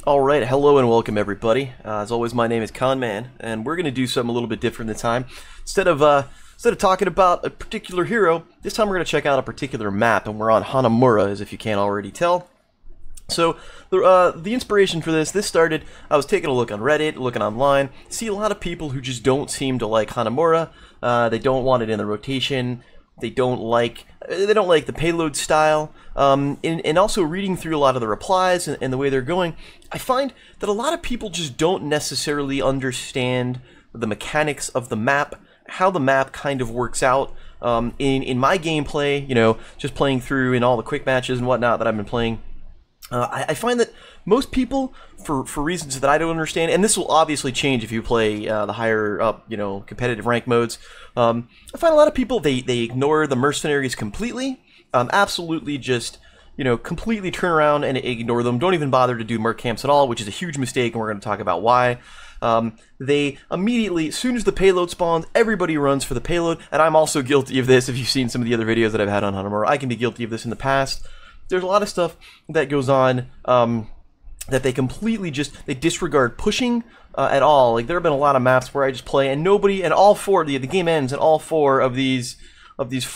Alright, hello and welcome everybody. As always, my name is Conman, and we're going to do something a little bit different this time. Instead of talking about a particular hero, this time we're going to check out a particular map, and we're on Hanamura, as if you can't already tell. So, the inspiration for this started, I was taking a look on Reddit, looking online, see a lot of people who just don't seem to like Hanamura. They don't want it in the rotation. They don't like the payload style, and also reading through a lot of the replies and the way they're going, I find that a lot of people just don't necessarily understand the mechanics of the map, how the map kind of works out. In my gameplay, you know, just playing through in all the quick matches and whatnot that I've been playing, I find that most people, for reasons that I don't understand, and this will obviously change if you play the higher up, you know, competitive rank modes, I find a lot of people, they ignore the mercenaries completely, absolutely just, you know, completely turn around and ignore them, don't even bother to do merc camps at all, which is a huge mistake, and we're going to talk about why. They immediately, as soon as the payload spawns, everybody runs for the payload, and I'm also guilty of this. If you've seen some of the other videos that I've had on Hanamura, I can be guilty of this in the past. There's a lot of stuff that goes on that they completely they disregard pushing at all. Like, there have been a lot of maps where I just play and nobody, and all four, the game ends and all four of these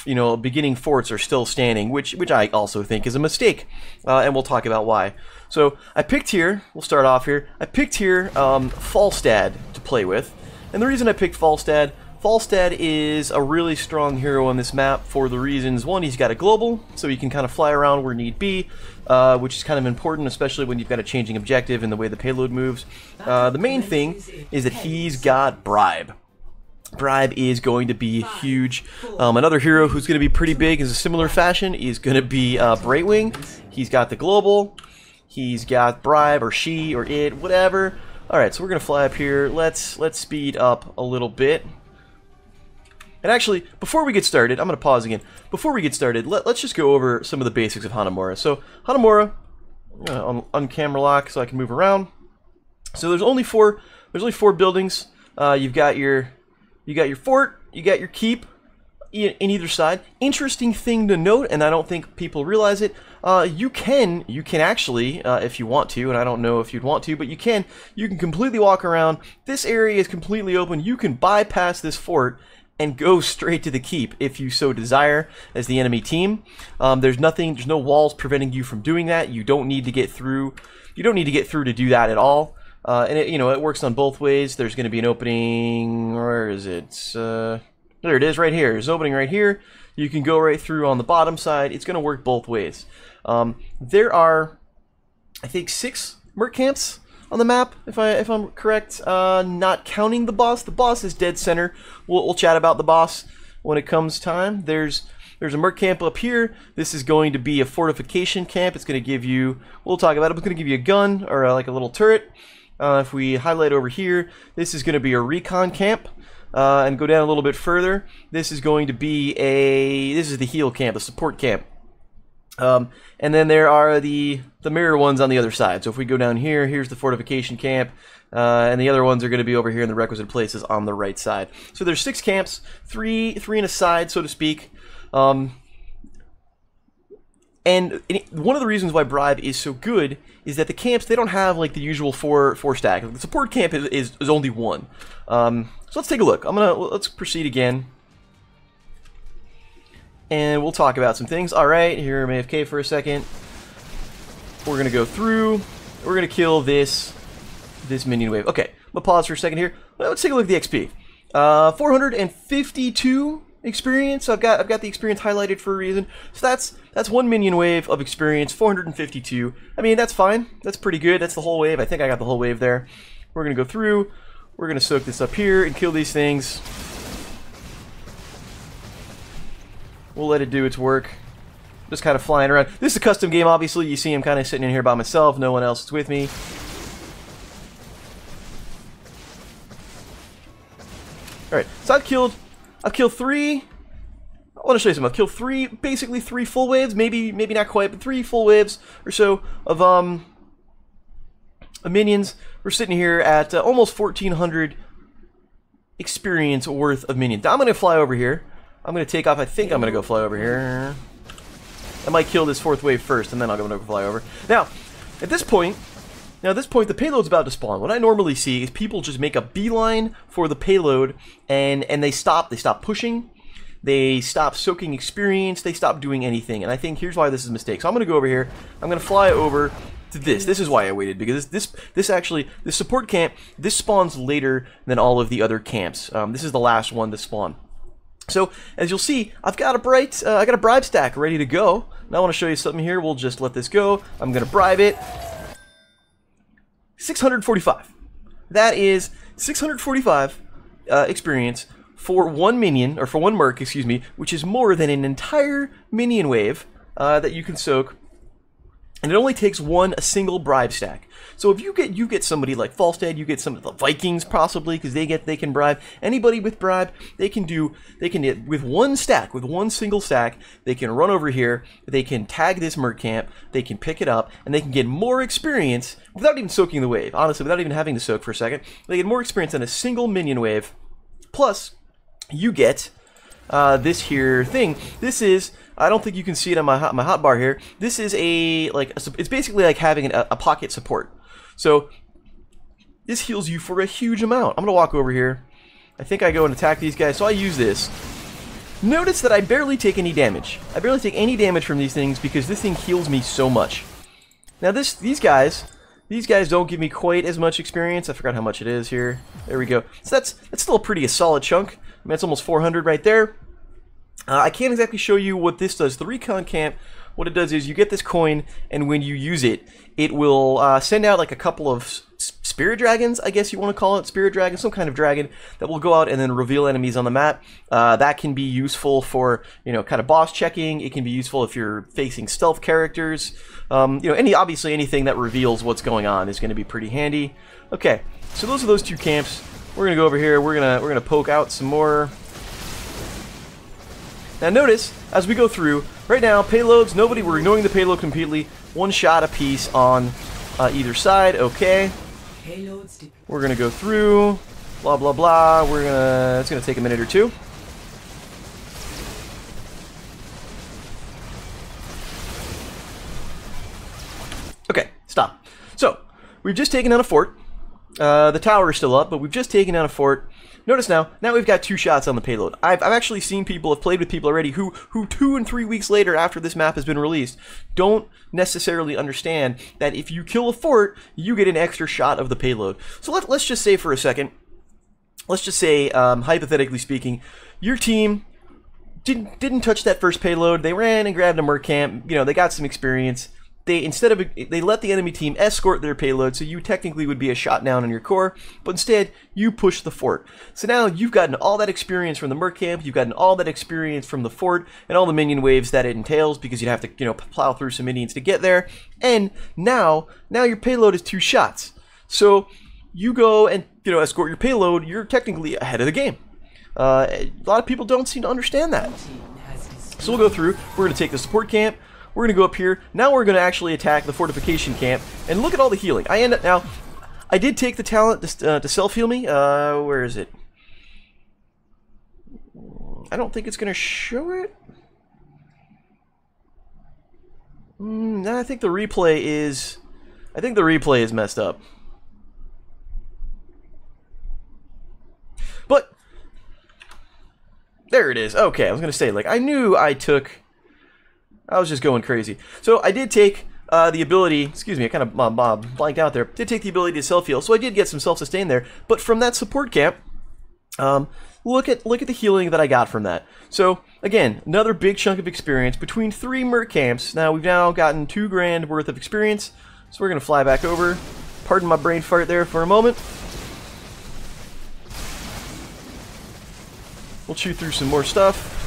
you know, beginning forts are still standing, which I also think is a mistake, and we'll talk about why. So I picked here, we'll start off here, I picked here Falstad to play with, and the reason I picked Falstad is a really strong hero on this map for the reasons, one, he's got a global, so he can kind of fly around where need be, which is kind of important, especially when you've got a changing objective and the way the payload moves. The main thing is that he's got Bribe. Bribe is going to be huge. Another hero who's going to be pretty big in a similar fashion is going to be Brightwing. He's got the global, he's got Bribe, or she, or it, whatever. Alright, so we're going to fly up here. Let's speed up a little bit. And actually, before we get started, I'm going to pause again. Before we get started, let's just go over some of the basics of Hanamura. So, Hanamura, on camera lock so I can move around. So there's only four buildings. You've got your fort, you got your keep in either side. Interesting thing to note, and I don't think people realize it, you can actually, if you want to, and I don't know if you'd want to, but you can completely walk around. This area is completely open. You can bypass this fort and go straight to the keep if you so desire as the enemy team. There's no walls preventing you from doing that. You don't need to get through. You don't need to get through to do that at all. And it works on both ways. There's going to be an opening. Where is it? There it is, right here. There's an opening right here. You can go right through on the bottom side. It's going to work both ways. There are, I think, 6 merc camps on the map, if I'm correct, not counting the boss. The boss is dead center. We'll chat about the boss when it comes time. There's a merc camp up here. This is going to be a fortification camp. It's going to give you, we'll talk about it, but it's going to give you a gun, or like a little turret. If we highlight over here, this is going to be a recon camp. And go down a little bit further, this is going to be this is the heal camp, the support camp. And then there are the mirror ones on the other side. So if we go down here, here's the fortification camp, and the other ones are going to be over here in the requisite places on the right side. So there's 6 camps, three in a side, so to speak. And one of the reasons why Bribe is so good is that the camps, they don't have like the usual four stack. The support camp is only 1. So let's take a look. Let's proceed again. And we'll talk about some things. Alright, here I'm AFK for a second. We're going to go through. We're going to kill this minion wave. Okay, I'm going to pause for a second here. Let's take a look at the XP. 452 experience. I've got the experience highlighted for a reason. So that's 1 minion wave of experience, 452. I mean, that's fine. That's pretty good. That's the whole wave. I think I got the whole wave there. We're going to go through. We're going to soak this up here and kill these things. We'll let it do its work. Just kind of flying around. This is a custom game, obviously. You see I'm kind of sitting in here by myself. No one else is with me. Alright, so I've killed 3. I want to show you something. I've killed basically 3 full waves. Maybe not quite, but 3 full waves or so of minions. We're sitting here at almost 1,400 experience worth of minions. Now I'm going to fly over here. I'm going to take off. I think I'm going to go fly over here. I might kill this 4th wave first, and then I'll go fly over. Now, at this point, Now at this point, the payload's about to spawn. What I normally see is people just make a beeline for the payload, and they stop pushing, they stop soaking experience, they stop doing anything. And I think here's why this is a mistake. So I'm going to go over here, I'm going to fly over to this. This is why I waited, because this support camp, this spawns later than all of the other camps. This is the last one to spawn. So as you'll see, I've got a bribe stack ready to go. Now I want to show you something here. We'll just let this go. I'm going to bribe it. 645. That is 645 experience for one minion, or for one merc, excuse me, which is more than an entire minion wave that you can soak. And it only takes a single bribe stack. So if you get somebody like Falstad, you get some of the Vikings possibly, because they can bribe. Anybody with bribe, they can with one single stack, they can run over here, they can tag this merc camp, they can pick it up, and they can get more experience without even soaking the wave. Honestly, without even having to soak for a second, they get more experience than a single minion wave. Plus, you get this here thing. This is, I don't think you can see it on my hotbar here. This is it's basically like having a pocket support. So this heals you for a huge amount. I'm gonna walk over here. I think I go and attack these guys. So I use this. Notice that I barely take any damage. I barely take any damage from these things because this thing heals me so much. Now these guys don't give me quite as much experience. I forgot how much it is here. There we go. So that's still a pretty solid chunk. I mean, it's almost 400 right there. I can't exactly show you what this does. The recon camp, what it does is you get this coin, and when you use it, it will send out like a couple of spirit dragons, I guess you want to call it, spirit dragon, some kind of dragon that will go out and then reveal enemies on the map. That can be useful for, kind of boss checking. It can be useful if you're facing stealth characters. Obviously anything that reveals what's going on is going to be pretty handy. Okay, so those are those two camps. We're gonna go over here. We're gonna poke out some more. Now notice, as we go through, right now, payloads, we're ignoring the payload completely. One shot apiece on either side, okay. We're gonna go through, blah, blah, blah. It's gonna take a minute or two. Okay, stop. So, we've just taken down a fort. The tower is still up, but we've just taken down a fort. Notice now we've got 2 shots on the payload. I've actually seen people, have played with people already who 2 and 3 weeks later after this map has been released don't necessarily understand that if you kill a fort, you get an extra shot of the payload. So let's just say for a second, let's just say, hypothetically speaking, your team didn't touch that first payload. They ran and grabbed a merc camp. They got some experience. They let the enemy team escort their payload, so you technically would be a shot down on your core, but instead you push the fort. So now you've gotten all that experience from the merc camp, you've gotten all that experience from the fort, and all the minion waves that it entails, because you'd have to plow through some minions to get there. And now your payload is 2 shots. So you go and escort your payload. You're technically ahead of the game. A lot of people don't seem to understand that. So we'll go through. We're going to take the support camp. We're going to go up here. Now we're going to actually attack the fortification camp. And look at all the healing. I did take the talent to self-heal me. Where is it? I don't think it's going to show it. I think the replay is messed up. But there it is. Okay, I was going to say, I was just going crazy. So I did take the ability, excuse me, I kind of blanked out there. Did take the ability to self-heal, so I did get some self-sustain there. But from that support camp, look at the healing that I got from that. So again, another big chunk of experience between 3 merc camps. Now we've gotten 2 grand worth of experience. So we're gonna fly back over. Pardon my brain fart there for a moment. We'll chew through some more stuff.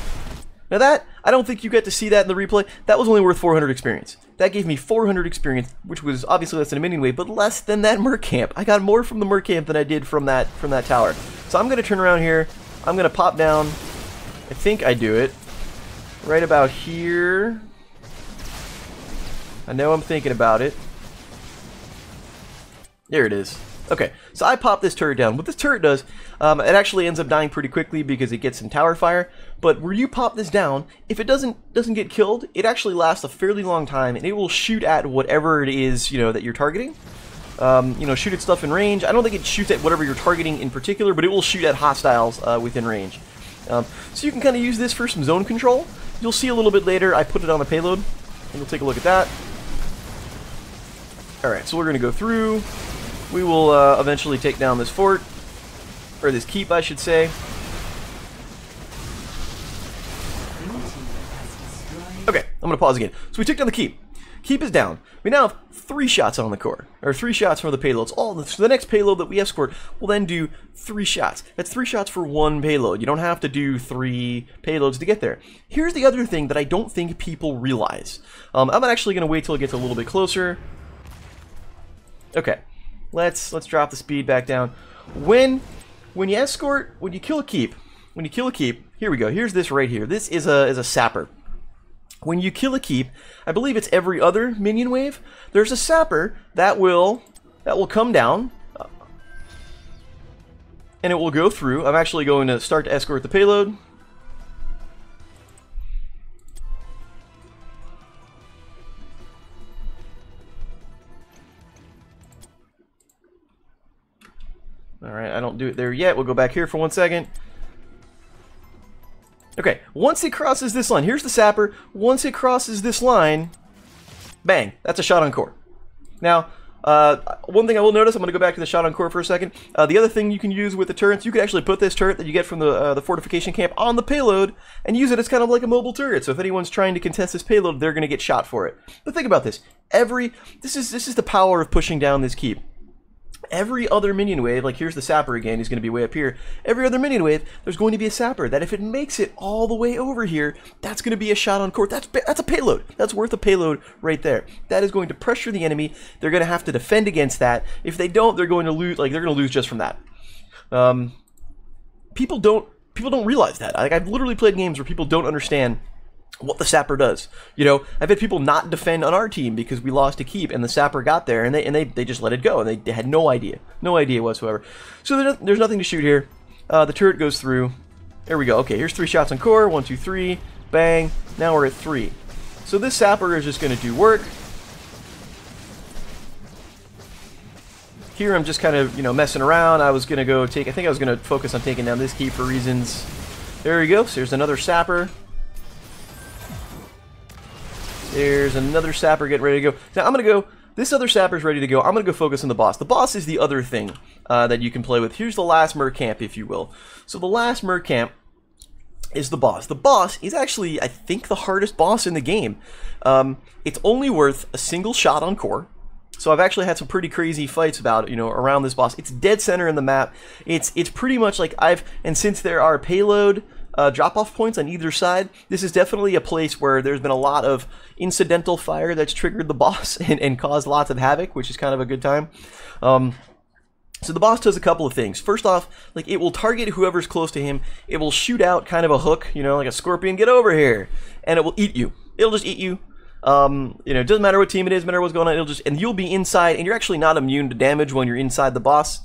Now that, I don't think you get to see that in the replay. That was only worth 400 experience. That gave me 400 experience, which was obviously less than a minion wave, but less than that merc camp. I got more from the merc camp than I did from that tower. So I'm gonna turn around here. I'm gonna pop down. I think I do it right about here. I know I'm thinking about it. There it is. Okay, so I pop this turret down. What this turret does, it actually ends up dying pretty quickly because it gets some tower fire. But where you pop this down, if it doesn't get killed, it actually lasts a fairly long time, and it will shoot at whatever it is that you're targeting. you know, shoot at stuff in range. I don't think it shoots at whatever you're targeting in particular, but it will shoot at hostiles within range. So you can kind of use this for some zone control. You'll see a little bit later, I put it on the payload, and we'll take a look at that. Alright, so we're going to go through. We will eventually take down this fort, or this keep, I should say. Okay, I'm going to pause again. So we took down the keep. Keep is down. We now have 3 shots on the core, or 3 shots for the payloads. So the next payload that we escort will then do 3 shots. That's 3 shots for 1 payload. You don't have to do 3 payloads to get there. Here's the other thing that I don't think people realize. I'm actually going to wait till it gets a little bit closer. Okay, let's drop the speed back down. When you escort, when you kill a keep, here we go. Here's this right here. This is a sapper. When you kill a keep, I believe it's every other minion wave, there's a sapper that will come down, and it will go through. I'm actually going to start to escort the payload. Alright, I don't do it there yet. We'll go back here for 1 second. Okay, once it crosses this line, here's the sapper. Once it crosses this line, bang, that's a shot on core. Now, one thing I will notice, I'm going to go back to the shot on core for a second. The other thing you can use with the turrets, you can actually put this turret that you get from the fortification camp on the payload and use it as kind of like a mobile turret. So if anyone's trying to contest this payload, they're going to get shot for it. But think about this. This is the power of pushing down this keep. Every other minion wave, like here's the sapper again, he's going to be way up here. Every other minion wave, there's going to be a sapper that if it makes it all the way over here, that's going to be a shot on core. That's a payload. That's worth a payload right there. That is going to pressure the enemy. They're going to have to defend against that. If they don't, they're going to lose. Like they're going to lose just from that. People don't realize that. Like I've literally played games where people don't understand what the sapper does. You know, I've had people not defend on our team because we lost a keep and the sapper got there and they just let it go and they had no idea whatsoever. So there's nothing to shoot here. The turret goes through. There we go. Okay, here's 3 shots on core. 1, 2, 3. Bang. Now we're at 3. So this sapper is just going to do work. Here I'm just kind of, you know, messing around. I was going to go take, I think I was going to focus on taking down this keep for reasons. There we go. So here's another sapper. There's another sapper getting ready to go. Now I'm going to go, this other sapper's ready to go. I'm going to go focus on the boss. The boss is the other thing that you can play with. Here's the last merc camp, if you will. So the last merc camp is the boss. The boss is actually, I think, the hardest boss in the game. It's only worth a single shot on core. So I've actually had some pretty crazy fights about, you know, around this boss. It's dead center in the map. It's pretty much like and since there are payload drop-off points on either side, this is definitely a place where there's been a lot of incidental fire that's triggered the boss and caused lots of havoc, which is kind of a good time. So the boss does a couple of things. First off, like it will target whoever's close to him. It will shoot out kind of a hook, you know, like a scorpion, get over here, and it will eat you. It'll just eat you. You know, it doesn't matter what team it is, matter what's going on. And you'll be inside, and you're actually not immune to damage when you're inside the boss,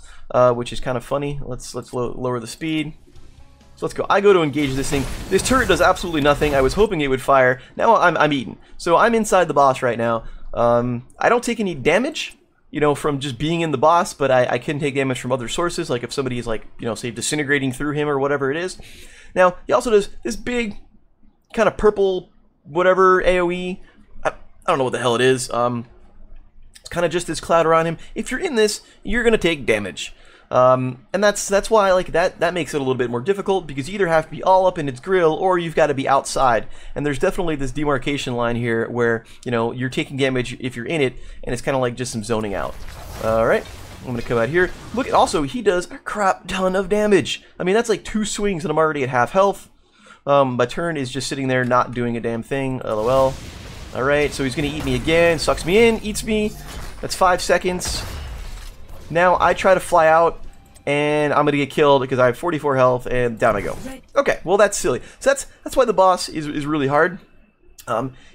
which is kind of funny. Let's lower the speed. So let's go. I go to engage this thing. This turret does absolutely nothing. I was hoping it would fire. Now I'm eaten. So I'm inside the boss right now. I don't take any damage, you know, from just being in the boss, but I can take damage from other sources, like if somebody is like, you know, say disintegrating through him or whatever it is. Now, he also does this big kind of purple whatever AoE. I don't know what the hell it is. It's kind of just this cloud around him. If you're in this, you're going to take damage. And that's why, like, that makes it a little bit more difficult, because you either have to be all up in its grill or you've got to be outside. And there's definitely this demarcation line here where, you know, you're taking damage if you're in it, and it's kind of like just some zoning out. Alright, I'm going to come out here. Look, also, he does a crap ton of damage. I mean, that's like 2 swings and I'm already at half health. My turn is just sitting there not doing a damn thing, lol. Alright, so he's going to eat me again, sucks me in, eats me. That's 5 seconds. Now I try to fly out, and I'm going to get killed because I have 44 health, and down I go. Okay, well that's silly. So that's why the boss is really hard.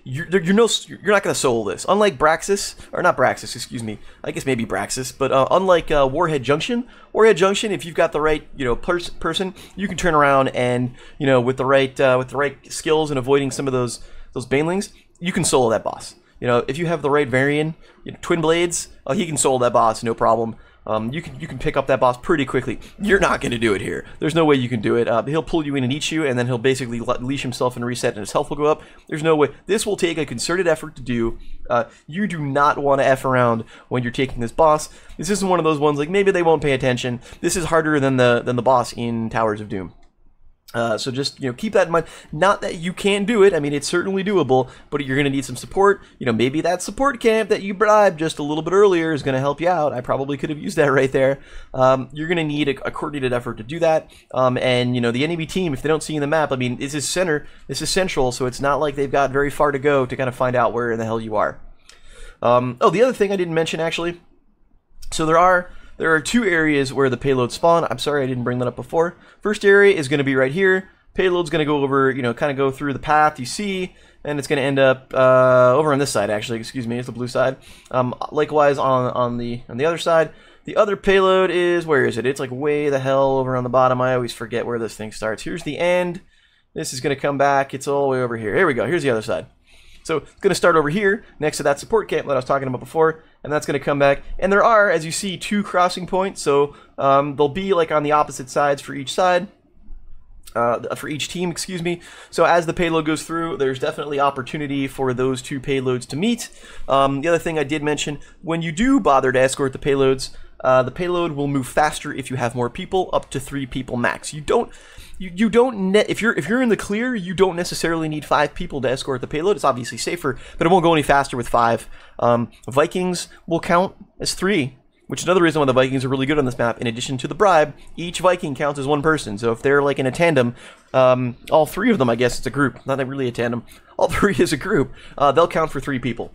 You're not going to solo this. Unlike Braxis, or not Braxis, excuse me. I guess maybe Braxis, but unlike Warhead Junction, if you've got the right, you know, person, you can turn around and, you know, with the right skills and avoiding some of those banelings, you can solo that boss. You know, if you have the right variant, Twin Blades, he can solo that boss, no problem. You can pick up that boss pretty quickly. You're not going to do it here. There's no way you can do it. He'll pull you in and eat you, and then he'll basically leash himself and reset, and his health will go up. There's no way. This will take a concerted effort to do. You do not want to F around when you're taking this boss. This isn't one of those ones like maybe they won't pay attention. This is harder than the boss in Towers of Doom. So just, keep that in mind. Not that you can't do it. I mean, it's certainly doable, but you're going to need some support. Maybe that support camp that you bribed just a little bit earlier is going to help you out. I probably could have used that right there. You're going to need a coordinated effort to do that. And, the enemy team, if they don't see you in the map, I mean, this is central, so it's not like they've got very far to go to kind of find out where in the hell you are. Oh, the other thing I didn't mention, actually. So there are 2 areas where the payloads spawn. I'm sorry I didn't bring that up before. First area is going to be right here. Payload's going to go over, kind of go through the path you see, and it's going to end up over on this side, actually. Excuse me, it's the blue side. Likewise on the other side. The other payload is, where is it? It's like way the hell over on the bottom. I always forget where this thing starts. Here's the end. This is going to come back. It's all the way over here. Here we go. Here's the other side. So it's going to start over here next to that support camp that I was talking about before, and that's going to come back. And there are, as you see, 2 crossing points. So they'll be like on the opposite sides for each side, for each team, excuse me. So as the payload goes through, there's definitely opportunity for those 2 payloads to meet. The other thing I did mention, when you do bother to escort the payloads, the payload will move faster if you have more people, up to 3 people max. If you're in the clear, you don't necessarily need 5 people to escort the payload. It's obviously safer, but it won't go any faster with 5. Vikings will count as 3, which is another reason why the Vikings are really good on this map. In addition to the bribe, each Viking counts as 1 person. So if they're like in a tandem, all 3 of them, I guess it's a group, not really a tandem. All 3 is a group. They'll count for 3 people.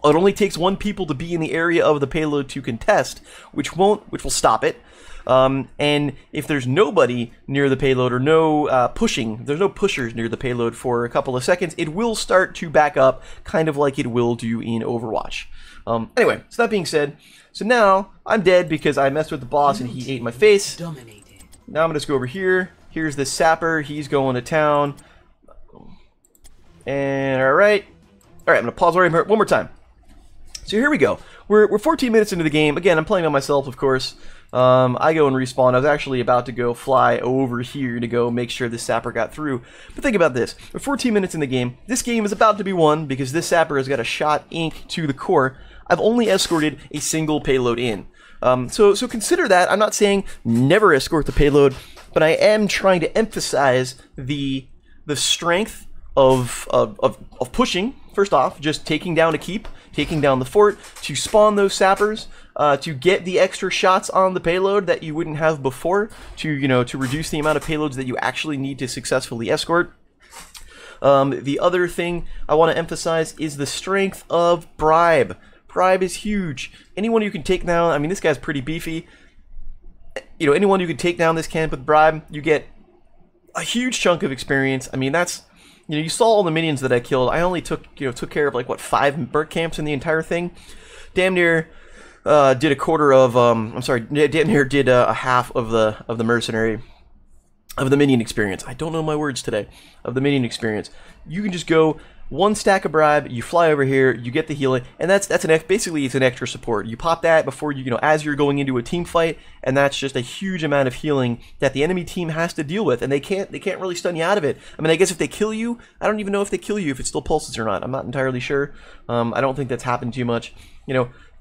It only takes 1 people to be in the area of the payload to contest, which will stop it. And if there's nobody near the payload or no pushing, there's no pushers near the payload for a couple of seconds, it will start to back up, kind of like it will do in Overwatch. Anyway, so that being said, so now I'm dead because I messed with the boss and he ate my face. Now I'm going to just go over here. Here's the sapper. He's going to town. And alright, I'm going to pause right here one more time. So here we go. We're 14 minutes into the game. Again, I'm playing on myself, of course. I go and respawn. I was actually about to go fly over here to go make sure this sapper got through. But think about this. We're 14 minutes in the game. This game is about to be won because this sapper has got a shot ink to the core. I've only escorted a single payload in. So consider that. I'm not saying never escort the payload, but I am trying to emphasize the strength of pushing. First off, just taking down a keep, taking down the fort, to spawn those sappers, to get the extra shots on the payload that you wouldn't have before, to reduce the amount of payloads that you actually need to successfully escort. The other thing I want to emphasize is the strength of bribe. Bribe is huge. Anyone you can take down, I mean, this guy's pretty beefy. Anyone you can take down this camp with bribe, you get a huge chunk of experience. I mean, that's... you saw all the minions that I killed. I only took care of like what 5 burnt camps in the entire thing. Damn near did a quarter of damn near did a half of the mercenary of the minion experience. I don't know my words today. Of the minion experience. You can just go 1 stack of bribe, you fly over here, you get the healing, and basically it's an extra support. You pop that before as you're going into a team fight, and that's just a huge amount of healing that the enemy team has to deal with, and they can't really stun you out of it. I mean, I guess if they kill you, I don't even know if they kill you if it still pulses or not. I'm not entirely sure. I don't think that's happened too much.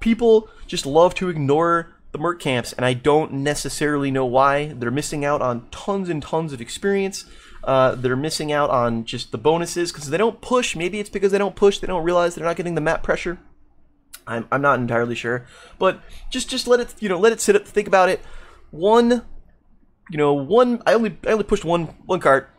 People just love to ignore the merc camps, and I don't necessarily know why. They're missing out on tons and tons of experience. They're missing out on just the bonuses because they don't push. Maybe it's because they don't push. They don't realize they're not getting the map pressure. I'm not entirely sure, but just let it let it sit up. Think about it. I only pushed one cart.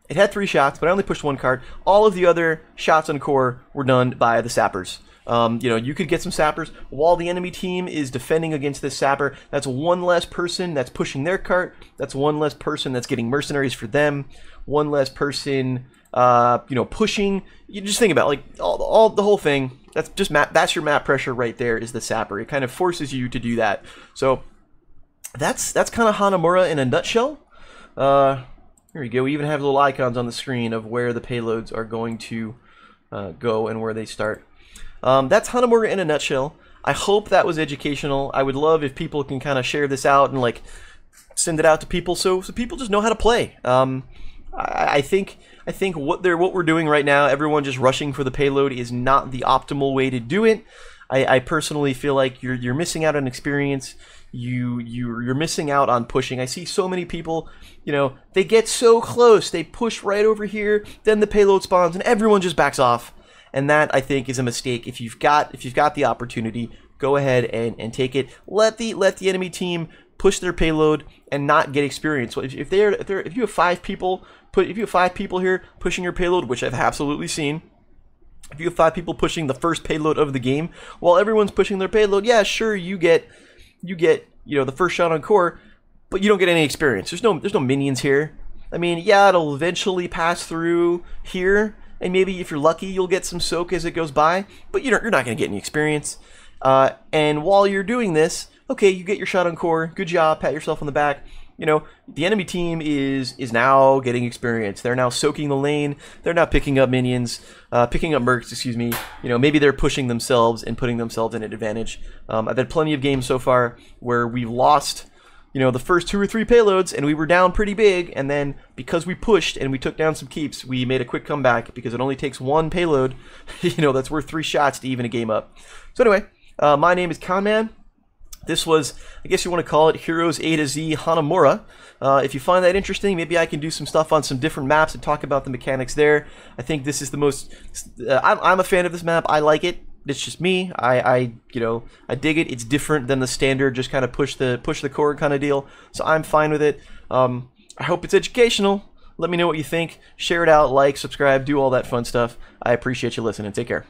It had 3 shots, but I only pushed 1 cart. All of the other shots on core were done by the sappers. You could get some sappers while the enemy team is defending against this sapper. That's 1 less person that's pushing their cart. That's 1 less person that's getting mercenaries for them. 1 less person, pushing. You just think about like all the whole thing. That's just that's your map pressure right there. Is the sapper? It kind of forces you to do that. So that's kind of Hanamura in a nutshell. Here we go. We even have little icons on the screen of where the payloads are going to go and where they start. That's Hanamura in a nutshell. I hope that was educational. I would love if people can kind of share this out and like send it out to people so people just know how to play. I think what we're doing right now, everyone just rushing for the payload, is not the optimal way to do it. I personally feel like you're missing out on experience. You're missing out on pushing. I see so many people, you know, they get so close, they push right over here, then the payload spawns, and everyone just backs off. And that, I think, is a mistake. If you've got the opportunity, go ahead and take it. Let the enemy team push their payload and not get experience. So if you have 5 people here pushing your payload, which I've absolutely seen. If you have 5 people pushing the first payload of the game, while everyone's pushing their payload, yeah, sure, you get the first shot on core, but you don't get any experience. There's no minions here. I mean, yeah, it'll eventually pass through here, and maybe if you're lucky, you'll get some soak as it goes by, but you're not going to get any experience. And while you're doing this, okay, you get your shot on core. Good job. Pat yourself on the back. You know, the enemy team is now getting experience. They're now soaking the lane. They're now picking up minions, picking up mercs, excuse me. You know, maybe they're pushing themselves and putting themselves in an advantage. I've had plenty of games so far where we've lost, you know, the first 2 or 3 payloads and we were down pretty big, and then because we pushed and we took down some keeps, we made a quick comeback because it only takes 1 payload, you know, that's worth 3 shots to even a game up. So anyway, my name is Conman. This was, I guess you want to call it, Heroes A to Z Hanamura. If you find that interesting, maybe I can do some stuff on some different maps and talk about the mechanics there. I think this is the most, I'm a fan of this map. I like it. It's just me. I dig it. It's different than the standard, just kind of push the core kind of deal. So I'm fine with it. I hope it's educational. Let me know what you think. Share it out, like, subscribe, do all that fun stuff. I appreciate you listening. Take care.